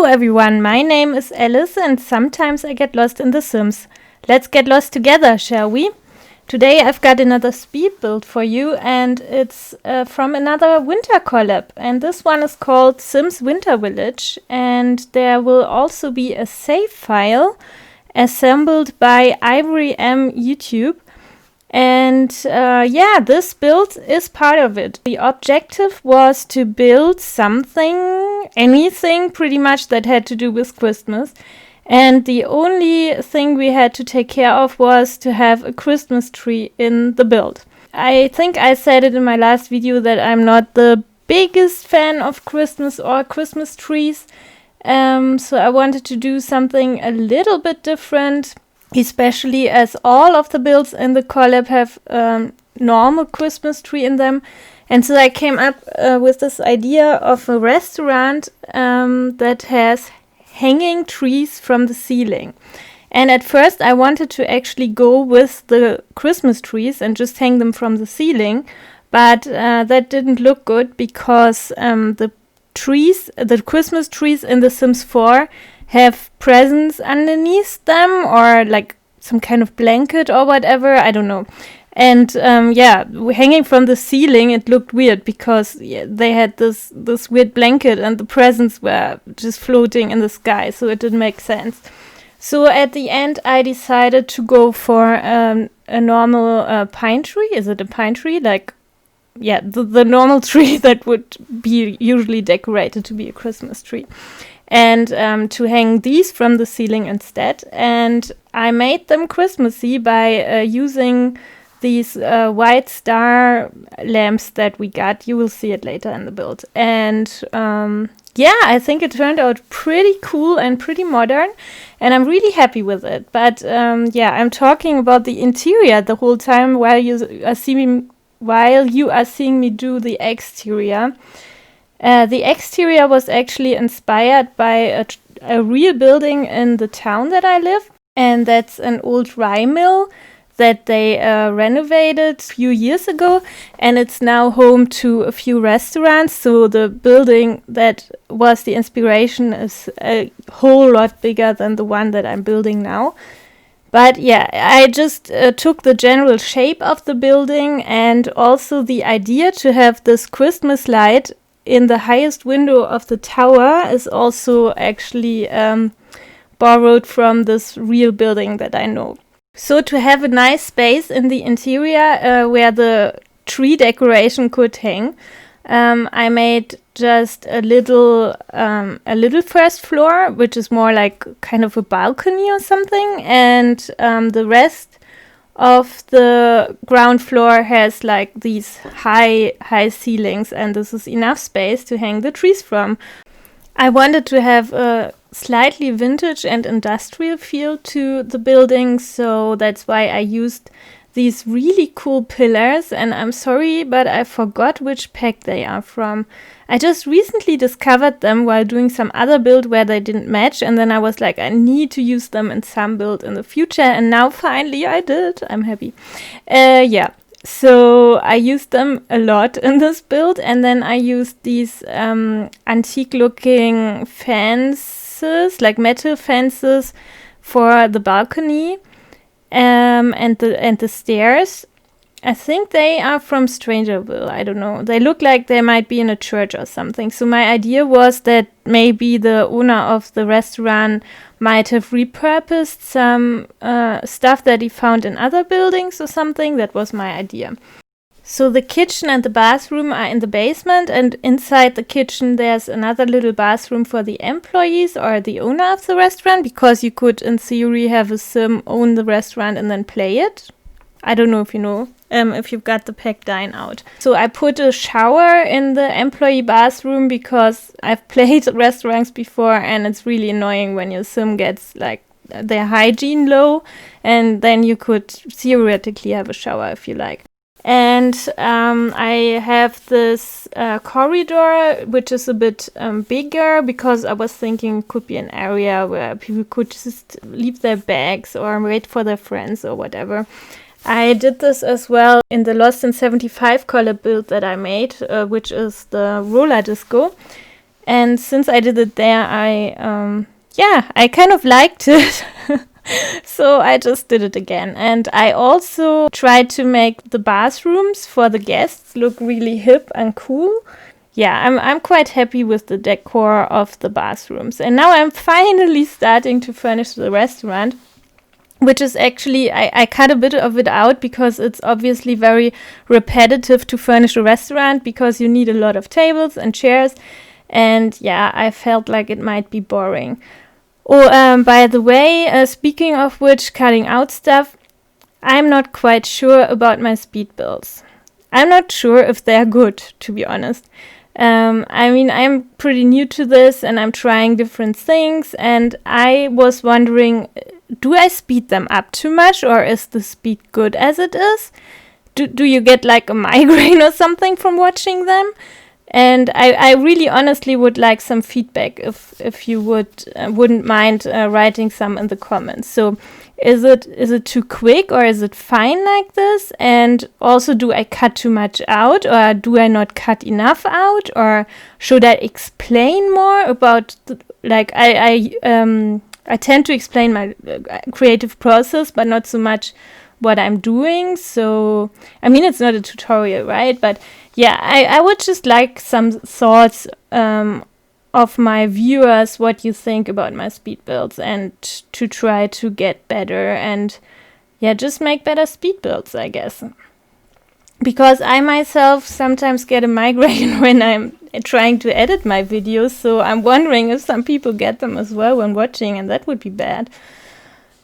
Hello everyone, my name is Alice and sometimes I get lost in The Sims. Let's get lost together, shall we? Today I've got another speed build for you and it's from another winter collab, and this one is called Sims Winter Village, and there will also be a save file assembled by IvoryM YT. And yeah, this build is part of it. The objective was to build something, anything pretty much that had to do with Christmas. And the only thing we had to take care of was to have a Christmas tree in the build. I think I said it in my last video that I'm not the biggest fan of Christmas or Christmas trees. So I wanted to do something a little bit different, especially as all of the builds in the collab have normal Christmas tree in them. And so I came up with this idea of a restaurant that has hanging trees from the ceiling. And at first I wanted to actually go with the Christmas trees and just hang them from the ceiling, but that didn't look good because the Christmas trees in The Sims 4 have presents underneath them, or like some kind of blanket or whatever, I don't know. And yeah, hanging from the ceiling, it looked weird because they had this weird blanket and the presents were just floating in the sky, so it didn't make sense. So at the end I decided to go for a normal pine tree. Is it a pine tree? Like, yeah, the normal tree that would be usually decorated to be a Christmas tree. And to hang these from the ceiling instead. And I made them Christmassy by using these white star lamps that we got. You will see it later in the build. And yeah, I think it turned out pretty cool and pretty modern, and I'm really happy with it. But yeah, I'm talking about the interior the whole time while you are seeing me do the exterior. The exterior was actually inspired by a real building in the town that I live, and that's an old rye mill that they renovated a few years ago, and it's now home to a few restaurants. So the building that was the inspiration is a whole lot bigger than the one that I'm building now. But yeah, I just took the general shape of the building, and also the idea to have this Christmas light in the highest window of the tower is also actually borrowed from this real building that I know. So to have a nice space in the interior where the tree decoration could hang, I made just a little first floor, which is more like kind of a balcony or something, and the rest of the ground floor has like these high ceilings, and this is enough space to hang the trees from. I wanted to have a slightly vintage and industrial feel to the building, so that's why I used these really cool pillars, and I'm sorry, but I forgot which pack they are from. I just recently discovered them while doing some other build where they didn't match, and then I was like, I need to use them in some build in the future, and now finally I did. I'm happy. Yeah, so I used them a lot in this build, and then I used these antique looking fences, like metal fences, for the balcony. And the stairs, I think they are from Strangerville. I don't know. They look like they might be in a church or something. So my idea was that maybe the owner of the restaurant might have repurposed some stuff that he found in other buildings or something. That was my idea. So the kitchen and the bathroom are in the basement, and inside the kitchen there's another little bathroom for the employees or the owner of the restaurant, because you could in theory have a sim own the restaurant and then play it. I don't know if you know, if you've got the pack dine out. So I put a shower in the employee bathroom because I've played restaurants before, and it's really annoying when your sim gets like their hygiene low, and then you could theoretically have a shower if you like. And I have this corridor, which is a bit bigger, because I was thinking it could be an area where people could just leave their bags or wait for their friends or whatever. I did this as well in the Lost in 75 collab build that I made, which is the roller disco. And since I did it there, I kind of liked it. So I just did it again. And I also tried to make the bathrooms for the guests look really hip and cool. Yeah, I'm quite happy with the decor of the bathrooms. And now I'm finally starting to furnish the restaurant, which is actually, I cut a bit of it out because it's obviously very repetitive to furnish a restaurant because you need a lot of tables and chairs. And yeah, I felt like it might be boring. Oh, by the way, speaking of which, cutting out stuff, I'm not quite sure about my speed builds. I'm not sure if they're good, to be honest. I mean, I'm pretty new to this and I'm trying different things, and I was wondering, do I speed them up too much, or is the speed good as it is? Do you get like a migraine or something from watching them? And I really honestly would like some feedback if you wouldn't mind writing some in the comments. So is it too quick, or is it fine like this? And also, do I cut too much out, or do I not cut enough out, or should I explain more about I tend to explain my creative process, but not so much what I'm doing. So I mean, it's not a tutorial, right? But yeah, I would just like some thoughts of my viewers, what you think about my speed builds, and to try to get better and yeah, just make better speed builds, I guess. Because I myself sometimes get a migraine when I'm trying to edit my videos, so I'm wondering if some people get them as well when watching, and that would be bad.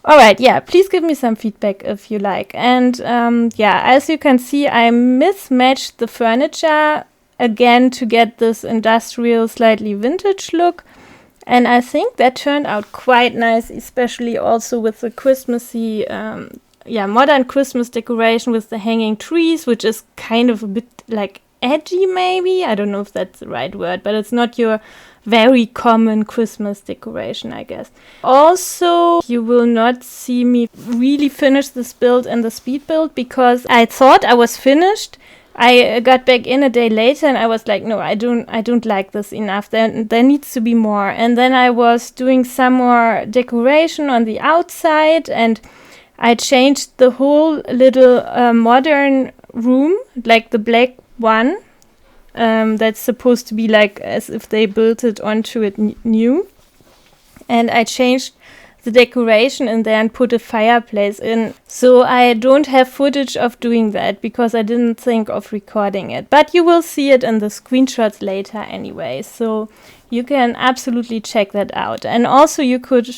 Alright, yeah, please give me some feedback if you like. And yeah, as you can see, I mismatched the furniture again to get this industrial, slightly vintage look. And I think that turned out quite nice, especially also with the Christmassy, modern Christmas decoration with the hanging trees, which is kind of a bit like edgy maybe. I don't know if that's the right word, but it's not your very common Christmas decoration, I guess. Also, you will not see me really finish this build in the speed build because I thought I was finished. I got back in a day later and I was like, no, I don't like this enough. There needs to be more. And then I was doing some more decoration on the outside, and I changed the whole little modern room, like the black one. That's supposed to be like as if they built it onto it new. And I changed the decoration in there and put a fireplace in. So I don't have footage of doing that because I didn't think of recording it. But you will see it in the screenshots later anyway. So you can absolutely check that out. And also you could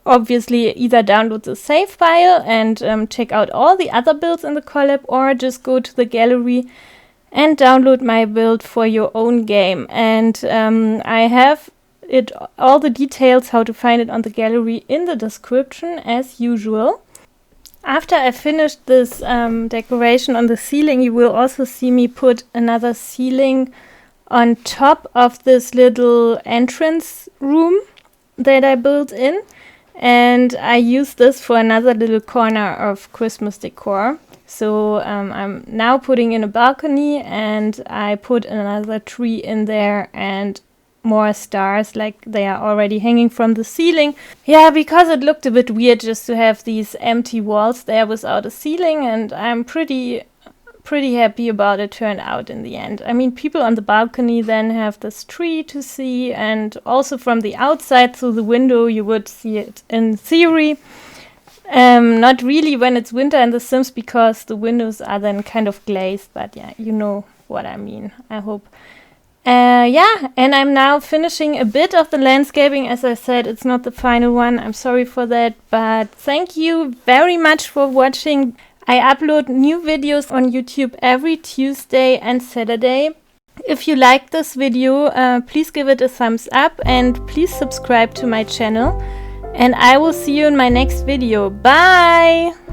obviously either download the save file and check out all the other builds in the collab, or just go to the gallery and download my build for your own game. And I have all the details how to find it on the gallery in the description as usual. After I finished this decoration on the ceiling, you will also see me put another ceiling on top of this little entrance room that I built in, and I use this for another little corner of Christmas decor. So I'm now putting in a balcony, and I put another tree in there and more stars, like they are already hanging from the ceiling. Yeah, because it looked a bit weird just to have these empty walls there without a ceiling, and I'm pretty happy about it turned out in the end. I mean, people on the balcony then have this tree to see, and also from the outside through the window you would see it in theory. Not really when it's winter in The Sims, because the windows are then kind of glazed, but yeah, you know what I mean, I hope. Yeah, and I'm now finishing a bit of the landscaping. As I said, it's not the final one, I'm sorry for that, but thank you very much for watching. I upload new videos on YouTube every Tuesday and Saturday. If you like this video, please give it a thumbs up and please subscribe to my channel. And I will see you in my next video. Bye!